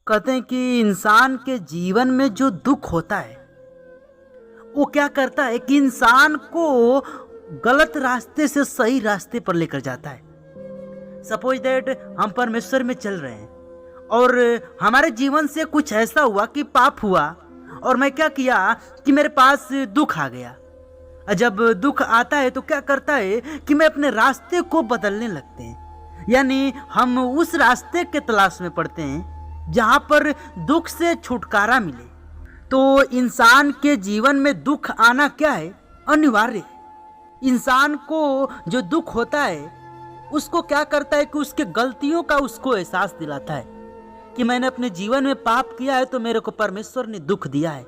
कहते हैं कि इंसान के जीवन में जो दुख होता है वो क्या करता है कि इंसान को गलत रास्ते से सही रास्ते पर लेकर जाता है। सपोज दैट हम परमेश्वर में चल रहे हैं और हमारे जीवन से कुछ ऐसा हुआ कि पाप हुआ और मैं क्या किया कि मेरे पास दुख आ गया। जब दुख आता है तो क्या करता है कि मैं अपने रास्ते को बदलने लगते हैं, यानी हम उस रास्ते के तलाश में पड़ते हैं जहाँ पर दुख से छुटकारा मिले। तो इंसान के जीवन में दुख आना क्या है, अनिवार्य है। इंसान को जो दुख होता है उसको क्या करता है कि उसके गलतियों का उसको एहसास दिलाता है कि मैंने अपने जीवन में पाप किया है तो मेरे को परमेश्वर ने दुख दिया है।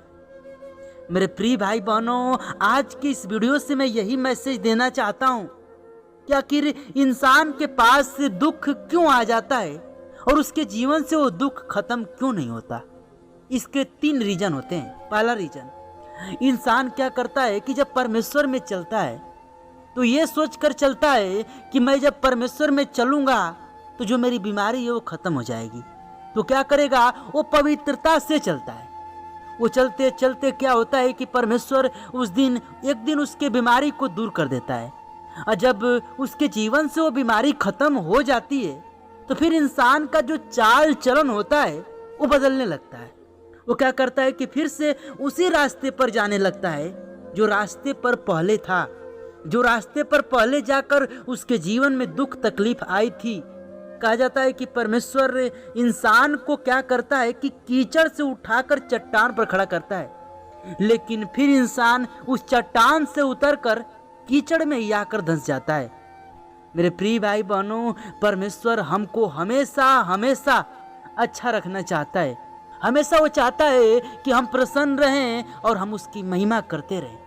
मेरे प्रिय भाई बहनों, आज की इस वीडियो से मैं यही मैसेज देना चाहता हूँ कि आखिर इंसान के पास दुख क्यों आ जाता है और उसके जीवन से वो दुख खत्म क्यों नहीं होता। इसके 3 रीजन होते हैं। पहला रीजन, इंसान क्या करता है कि जब परमेश्वर में चलता है तो ये सोच कर चलता है कि मैं जब परमेश्वर में चलूंगा तो जो मेरी बीमारी है वो खत्म हो जाएगी। तो क्या करेगा, वो पवित्रता से चलता है। वो चलते चलते क्या होता है कि परमेश्वर उस दिन एक दिन उसके बीमारी को दूर कर देता है और जब उसके जीवन से वो बीमारी खत्म हो जाती है तो फिर इंसान का जो चाल चलन होता है वो बदलने लगता है। वो क्या करता है कि फिर से उसी रास्ते पर जाने लगता है जो रास्ते पर पहले था, जो रास्ते पर पहले जाकर उसके जीवन में दुख तकलीफ आई थी। कहा जाता है कि परमेश्वर इंसान को क्या करता है कि कीचड़ से उठाकर चट्टान पर खड़ा करता है, लेकिन फिर इंसान उस चट्टान से उतरकर कीचड़ में ही आकर धंस जाता है। मेरे प्रिय भाई बहनों, परमेश्वर हमको हमेशा हमेशा अच्छा रखना चाहता है। हमेशा वो चाहता है कि हम प्रसन्न रहें और हम उसकी महिमा करते रहें,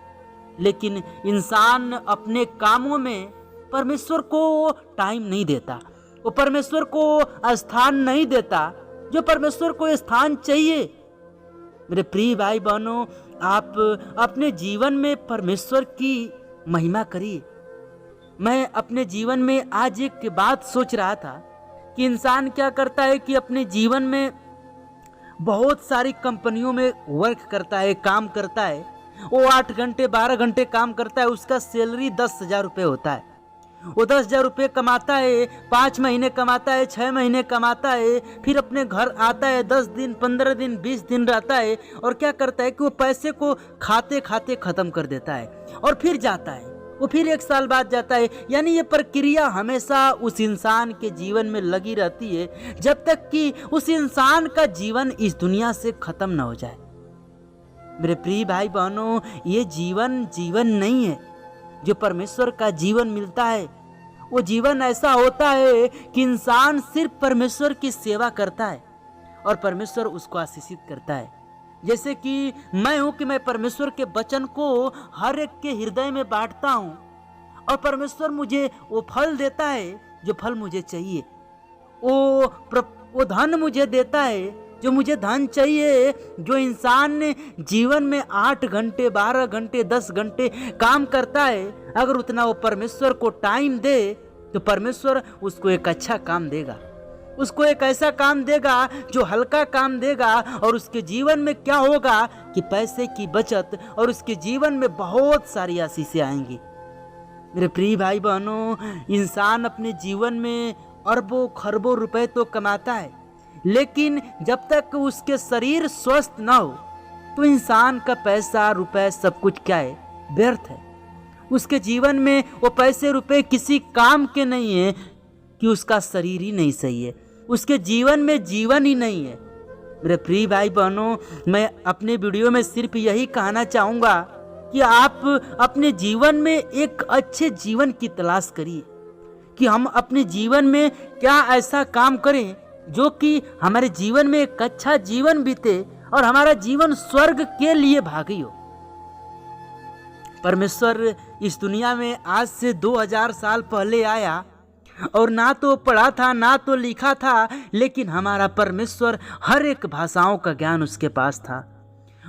लेकिन इंसान अपने कामों में परमेश्वर को टाइम नहीं देता, वो परमेश्वर को स्थान नहीं देता जो परमेश्वर को स्थान चाहिए। मेरे प्रिय भाई बहनों, आप अपने जीवन में परमेश्वर की महिमा करिए। मैं अपने जीवन में आज एक बात सोच रहा था कि इंसान क्या करता है कि अपने जीवन में बहुत सारी कंपनियों में वर्क करता है, काम करता है। वो 8 घंटे 12 घंटे काम करता है, उसका सैलरी 10,000 रुपये होता है। वो 10,000 रुपये कमाता है, 5 महीने कमाता है, 6 महीने कमाता है, फिर अपने घर आता है, 10 दिन 15 दिन 20 दिन रहता है और क्या करता है कि वो पैसे को खाते खाते ख़त्म कर देता है और फिर जाता है। वो फिर 1 साल बाद जाता है। यानी ये प्रक्रिया हमेशा उस इंसान के जीवन में लगी रहती है जब तक कि उस इंसान का जीवन इस दुनिया से ख़त्म ना हो जाए। मेरे प्रिय भाई बहनों, ये जीवन नहीं है। जो परमेश्वर का जीवन मिलता है वो जीवन ऐसा होता है कि इंसान सिर्फ परमेश्वर की सेवा करता है और परमेश्वर उसको आशीषित करता है। जैसे कि मैं हूं कि मैं परमेश्वर के वचन को हर एक के हृदय में बांटता हूं और परमेश्वर मुझे वो फल देता है जो फल मुझे चाहिए। वो धन मुझे देता है जो मुझे धन चाहिए। जो इंसान जीवन में 8 घंटे 12 घंटे 10 घंटे काम करता है, अगर उतना वो परमेश्वर को टाइम दे तो परमेश्वर उसको एक अच्छा काम देगा, उसको एक ऐसा काम देगा जो हल्का काम देगा और उसके जीवन में क्या होगा कि पैसे की बचत और उसके जीवन में बहुत सारी आशीषें आएंगी। मेरे प्रिय भाई बहनों, इंसान अपने जीवन में अरबों खरबों रुपए तो कमाता है, लेकिन जब तक उसके शरीर स्वस्थ ना हो तो इंसान का पैसा रुपए सब कुछ क्या है, व्यर्थ है। उसके जीवन में वो पैसे रुपए किसी काम के नहीं है कि उसका शरीर ही नहीं सही है, उसके जीवन में जीवन ही नहीं है। मेरे प्रिय भाई बहनों, मैं अपने वीडियो में सिर्फ यही कहना चाहूँगा कि आप अपने जीवन में एक अच्छे जीवन की तलाश करिए कि हम अपने जीवन में क्या ऐसा काम करें जो कि हमारे जीवन में एक अच्छा जीवन बीते और हमारा जीवन स्वर्ग के लिए भागी हो। परमेश्वर इस दुनिया में आज से 2000 साल पहले आया और ना तो पढ़ा था ना तो लिखा था, लेकिन हमारा परमेश्वर हर एक भाषाओं का ज्ञान उसके पास था।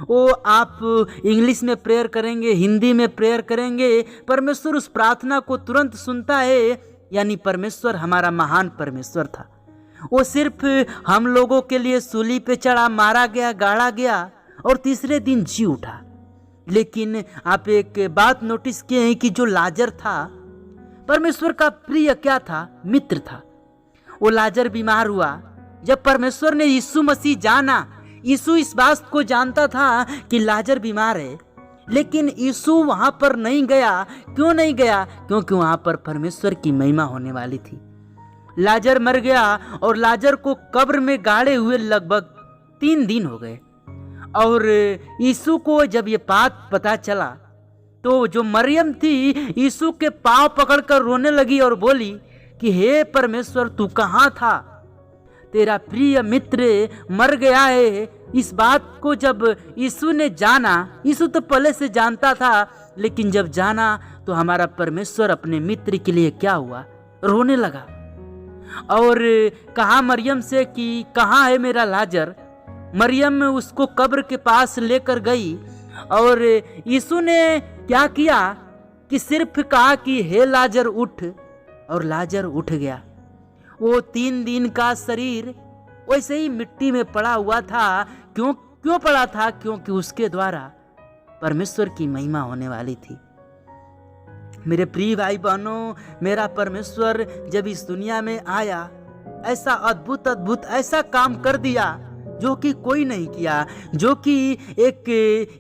वो आप इंग्लिश में प्रेयर करेंगे, हिंदी में प्रेयर करेंगे, परमेश्वर उस प्रार्थना को तुरंत सुनता है। यानी परमेश्वर हमारा महान परमेश्वर था। वो सिर्फ हम लोगों के लिए सूली पे चढ़ा, मारा गया, गाड़ा गया और तीसरे दिन जी उठा। लेकिन आप एक बात नोटिस किए हैं कि जो लाजर था परमेश्वर का प्रिय क्या था? मित्र था। वो लाजर बीमार हुआ। जब परमेश्वर ने यीशु मसीह जाना, यीशु इस बात को जानता था कि लाजर बीमार है, लेकिन यीशु वहां पर नहीं गया। क्यों नहीं गया? क्योंकि वहां पर परमेश्वर की महिमा होने वाली थी। लाजर मर गया और लाजर को कब्र में गाड़े हुए लगभग 3 दिन हो गए। और यीशु को जब ये बात पता चला तो जो मरियम थी यीशु के पांव पकड़कर रोने लगी और बोली कि हे परमेश्वर, तू कहाँ था? तेरा प्रिय मित्र मर गया है। इस बात को जब यीशु ने जाना, यीशु तो पहले से जानता था, लेकिन जब जाना तो हमारा परमेश्वर अपने मित्र के लिए क्या हुआ? रोने लगा और कहा मरियम से कि कहाँ है मेरा लाजर? मरियम उसको कब्र के पास लेकर गई और यीशु ने क्या किया कि सिर्फ कहा कि हे लाजर उठ, और लाजर उठ गया। वो 3 दिन का शरीर वैसे ही मिट्टी में पड़ा हुआ था। क्यों पड़ा था? क्योंकि उसके द्वारा परमेश्वर की महिमा होने वाली थी। मेरे प्रिय भाई बहनों, मेरा परमेश्वर जब इस दुनिया में आया, ऐसा अद्भुत अद्भुत ऐसा काम कर दिया जो कि कोई नहीं किया। जो कि एक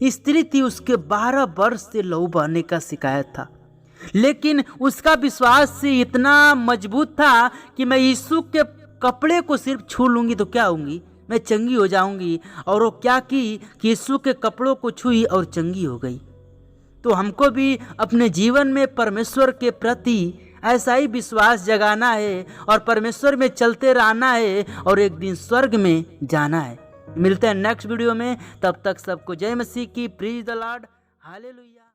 स्त्री थी, उसके 12 वर्ष से लहू बहने का शिकायत था, लेकिन उसका विश्वास इतना मजबूत था कि मैं यीशु के कपड़े को सिर्फ छू लूंगी तो क्या होंगी, मैं चंगी हो जाऊंगी। और वो क्या की कि यीशु के कपड़ों को छुई और चंगी हो गई। तो हमको भी अपने जीवन में परमेश्वर के प्रति ऐसा ही विश्वास जगाना है और परमेश्वर में चलते रहना है और एक दिन स्वर्ग में जाना है। मिलते हैं नेक्स्ट वीडियो में। तब तक सबको जय मसीह की। प्रीज द लॉर्ड। हालेलुया।